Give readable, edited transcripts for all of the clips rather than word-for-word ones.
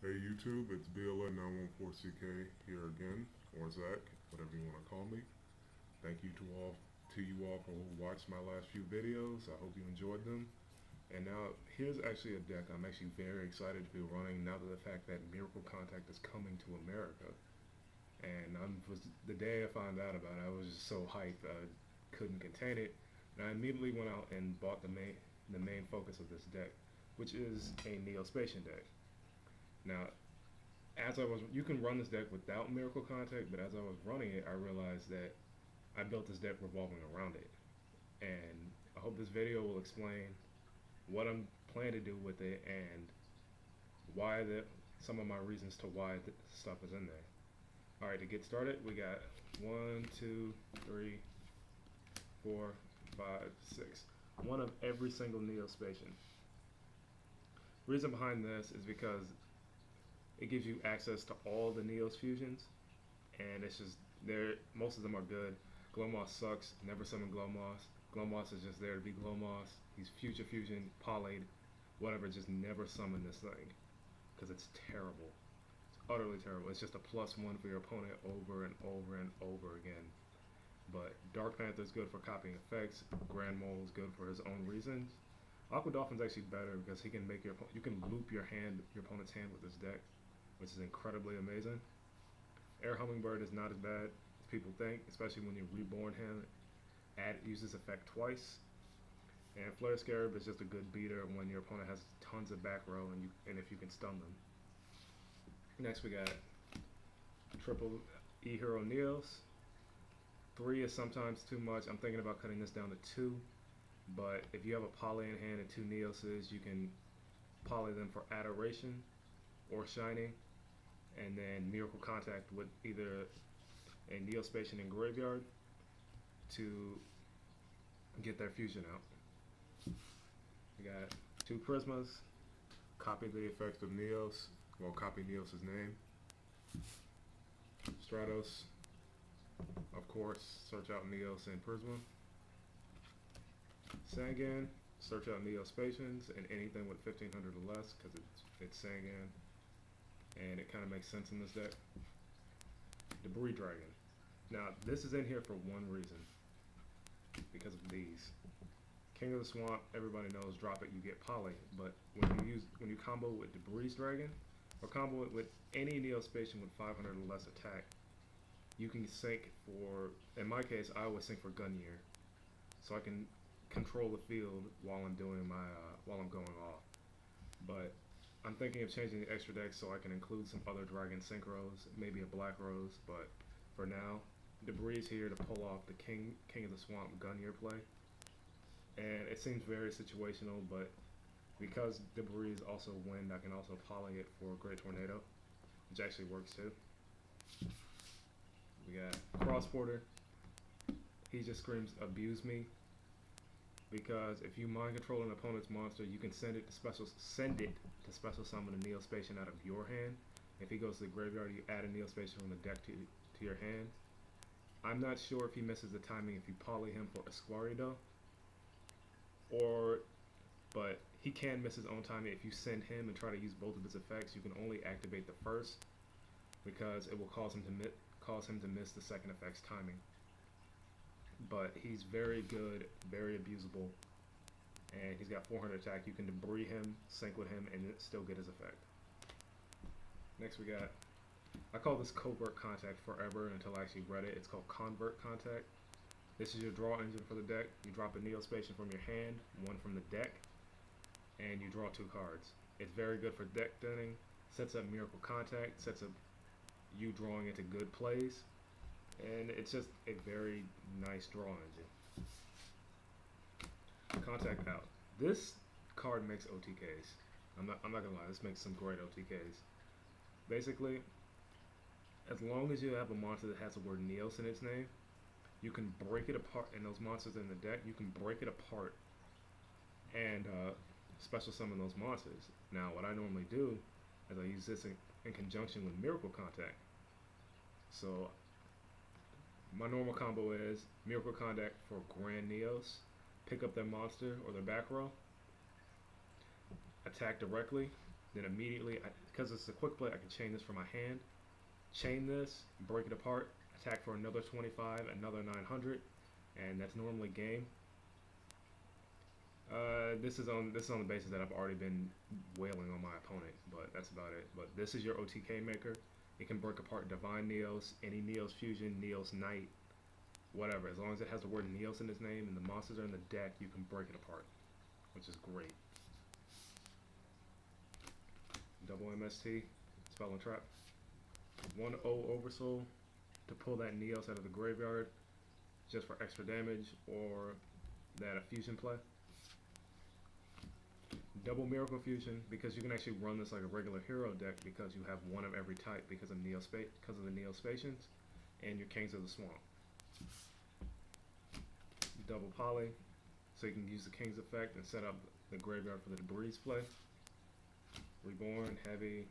Hey YouTube, it's BLN914CK here again, or Zach, whatever you want to call me. Thank you to you all for who watched my last few videos. I hope you enjoyed them. And now here's actually a deck I'm actually very excited to be running now that the fact that Miracle Contact is coming to America. And the day I found out about it, I was just so hyped I couldn't contain it. And I immediately went out and bought the main focus of this deck, which is a Neo-Spacian deck. Now, you can run this deck without Miracle Contact, but as I was running it, I realized that I built this deck revolving around it. And I hope this video will explain what I'm planning to do with it and some of my reasons to why the stuff is in there. Alright, to get started, we got 1, 2, 3, 4, 5, 6. One of every single Neo-Spacian. Reason behind this is because it gives you access to all the Neos fusions, and it's just most of them are good. Glowmoss sucks. Never summon Glowmoss. Glowmoss is just there to be Glowmoss. He's future fusion, polyed, whatever. Just never summon this thing because it's terrible. It's utterly terrible. It's just a +1 for your opponent over and over and over again. But Dark Panther is good for copying effects. Grand Mole is good for his own reasons. Aqua Dolphin's actually better because he can make you can loop your opponent's hand with this deck, which is incredibly amazing. Air Hummingbird is not as bad as people think, especially when you reborn him. Use this effect twice. And Flare Scarab is just a good beater when your opponent has tons of back row and if you can stun them. Next we got triple E-Hero Neos. 3 is sometimes too much. I'm thinking about cutting this down to 2. But if you have a poly in hand and 2 Neoses, you can poly them for Adoration or Shining, and then Miracle Contact with either a Neo-Spacian in Graveyard to get their fusion out. We got 2 Prismas, copy the effects of Neos, well, copy Neos' name. Stratos, of course, search out Neos and Prisma. Sangan, search out Neo-Spacians and anything with 1500 or less because it's Sangan, and it kind of makes sense in this deck. Debris Dragon. Now this is in here for one reason, because of these. King of the Swamp, everybody knows, drop it, you get poly. But when you combo with Debris Dragon or combo it with any Neo-Spacian with 500 or less attack, you can sync for, in my case, I always sync for Gunyear, so I can control the field while I'm doing while I'm going off. But I'm thinking of changing the extra deck so I can include some other Dragon Synchros, maybe a Black Rose, but for now, Debris is here to pull off the King of the Swamp Gunyear play. And it seems very situational, but because Debris is also wind, I can also poly it for Great Tornado, which actually works too. We got Crossborder. He just screams abuse me, because if you mind control an opponent's monster, you can send it to special summon a Neo-Spacian out of your hand. If he goes to the graveyard, you add a Neo-Spacian from the deck to your hand. I'm not sure if he misses the timing if you poly him for Esquarido, but he can miss his own timing if you send him and try to use both of his effects. You can only activate the first because it will cause him to miss the second effect's timing. But he's very good, very abusable, and he's got 400 attack. You can debris him, sync with him, and still get his effect. Next we got, I call this Covert Contact forever until I actually read it. It's called Convert Contact. This is your draw engine for the deck. You drop a Neo-Spacian from your hand, 1 from the deck, and you draw 2 cards. It's very good for deck thinning, sets up Miracle Contact, sets up you drawing into good plays, and it's just a very nice draw engine. Contact Out. This card makes OTKs. I'm not gonna lie, this makes some great OTKs. Basically, as long as you have a monster that has the word Neos in its name, you can break it apart, and those monsters in the deck, you can break it apart and special summon those monsters. Now, what I normally do is I use this in conjunction with Miracle Contact. So my normal combo is Miracle Contact for Grand Neos, pick up their monster or their back row, attack directly, Then immediately, because it's a quick play, I can chain this from my hand. Chain this, break it apart, attack for another 25, another 900, and that's normally game. This is on the basis that I've already been wailing on my opponent, but that's about it. But this is your OTK maker. It can break apart Divine Neos, any Neos Fusion, Neos Knight, whatever. As long as it has the word Neos in its name and the monsters are in the deck, you can break it apart, which is great. Double MST, Spell and Trap. 1-0 Oversoul to pull that Neos out of the graveyard just for extra damage or that a fusion play. Double Miracle Fusion because you can actually run this like a regular hero deck because you have one of every type because of the Neo-Spacians and your Kings of the Swamp. Double Poly so you can use the King's effect and set up the graveyard for the debris play. Reborn, Heavy,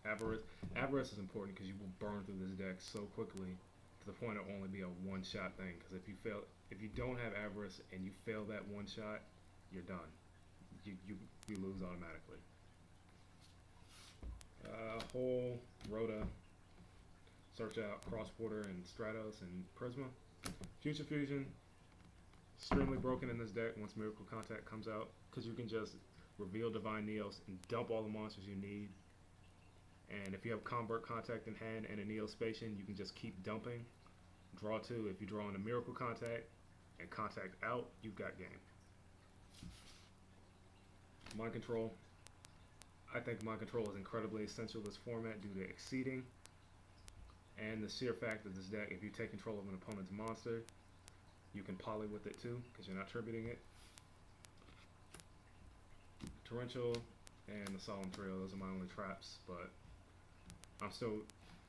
Avarice. Avarice is important because you will burn through this deck so quickly to the point it'll only be a one-shot thing. Because if you don't have Avarice and you fail that one shot, you're done. You lose automatically. Hole, Rhoda, search out Crossborder and Stratos and Prisma. Future Fusion, extremely broken in this deck once Miracle Contact comes out because you can just reveal Divine Neos and dump all the monsters you need. And if you have Convert Contact in hand and a Neo-Spacian, you can just keep dumping. Draw 2. If you draw in a Miracle Contact and Contact out, you've got game. Mind Control. I think Mind Control is incredibly essential to this format due to exceeding and the sheer fact that this deck, if you take control of an opponent's monster, you can poly with it too because you're not tributing it. Torrential and the Solemn Trio, those are my only traps, but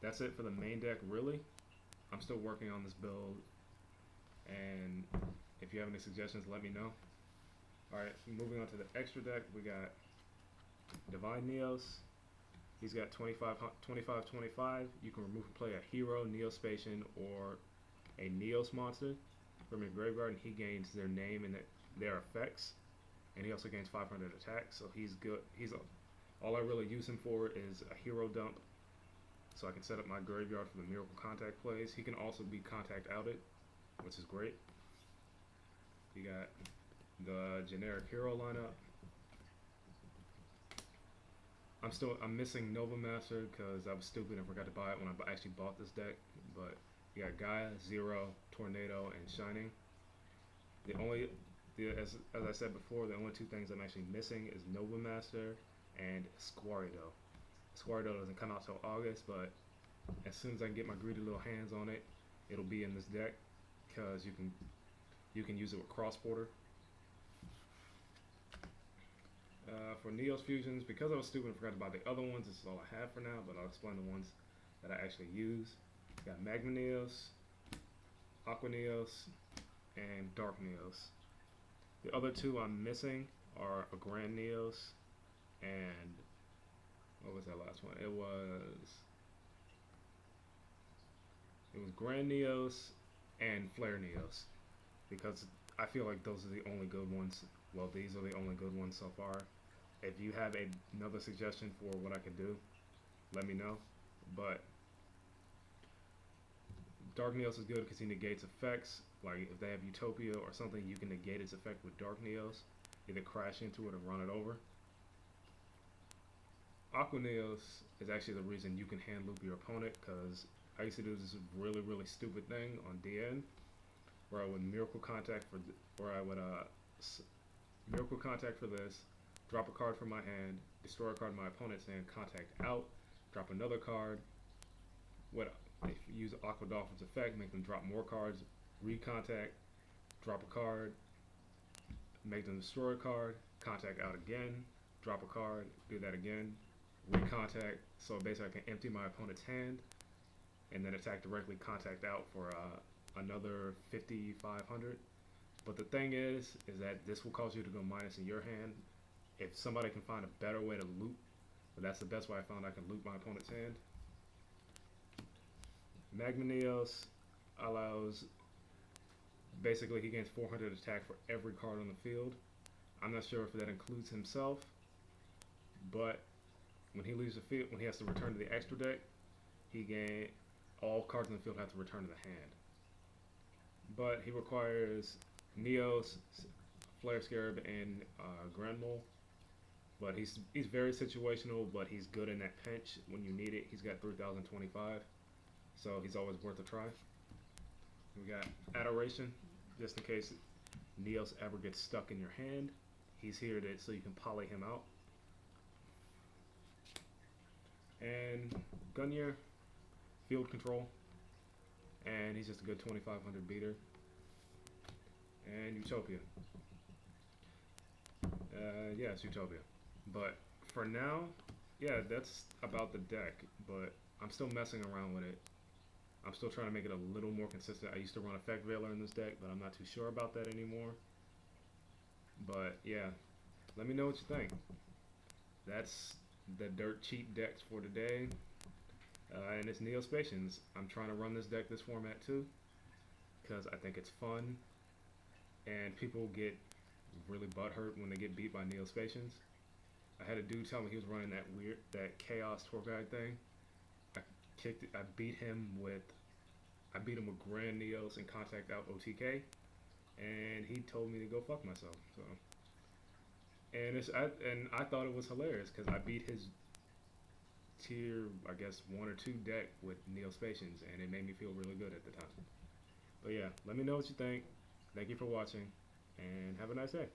that's it for the main deck really. I'm still working on this build, and if you have any suggestions, let me know. Alright, moving on to the extra deck, we got Divine Neos. He's got 25, 25. You can remove and play a hero, Neo-Spacian, or a Neos monster from your graveyard, and he gains their name and their effects. And he also gains 500 attack, so he's good. All I really use him for is a hero dump, so I can set up my graveyard for the Miracle Contact plays. He can also be Contact outed, which is great. You got the generic hero lineup. I'm missing Nova Master because I was stupid and forgot to buy it when I actually bought this deck. But you got Gaia, Zero, Tornado, and Shining. As I said before, the only two things I'm actually missing is Nova Master and Squarido. Squarido doesn't come out till August, but as soon as I can get my greedy little hands on it, it'll be in this deck because you can use it with Crossborder. For Neos Fusions, because I was stupid and forgot to buy the other ones, this is all I have for now, but I'll explain the ones that I actually use. Got Magma Neos, Aqua Neos, and Dark Neos. The other two I'm missing are a Grand Neos and what was that last one? It was Grand Neos and Flare Neos because I feel like those are the only good ones. Well, these are the only good ones so far. If you have another suggestion for what I could do, let me know. But Dark Neos is good because he negates effects. Like if they have Utopia or something, you can negate its effect with Dark Neos. Either crash into it or run it over. Aqua Neos is actually the reason you can hand loop your opponent because I used to do this really, really stupid thing on DN where I would Miracle Contact for Miracle Contact for this, drop a card from my hand, destroy a card in my opponent's hand, contact out, drop another card. If you use Aqua Dolphin's effect, make them drop more cards, recontact, drop a card, make them destroy a card, contact out again, drop a card, do that again, recontact. So basically I can empty my opponent's hand and then attack directly, contact out for another 5,500. But the thing is that this will cause you to go minus in your hand. If somebody can find a better way to loop, but that's the best way I found I can loop my opponent's hand. Magma Neos allows, basically he gains 400 attack for every card on the field. I'm not sure if that includes himself, but when he leaves the field, when he has to return to the extra deck, all cards in the field have to return to the hand. But he requires Neos, Flare Scarab, and Grand Mole. But he's very situational, but he's good in that pinch when you need it. He's got 3,025, so he's always worth a try. We got Adoration, just in case Neos ever gets stuck in your hand. He's here so you can poly him out. And Gunyer, Field Control, and he's just a good 2,500 beater. And Utopia. Yeah, it's Utopia. But for now, yeah, that's about the deck. But I'm still messing around with it. I'm still trying to make it a little more consistent. I used to run Effect Veiler in this deck, but I'm not too sure about that anymore. But yeah, let me know what you think. That's the dirt cheap decks for today. And it's Neo-Spacians. I'm trying to run this deck this format too, because I think it's fun. And people get really butthurt when they get beat by Neo-Spacians. I had a dude tell me he was running that Chaos Tour Guide thing. I beat him with Grand Neos and Contact Out OTK, and he told me to go fuck myself. So, and I thought it was hilarious because I beat his tier, I guess 1 or 2 deck with Neo-Spacians, and it made me feel really good at the time. But yeah, let me know what you think. Thank you for watching, and have a nice day.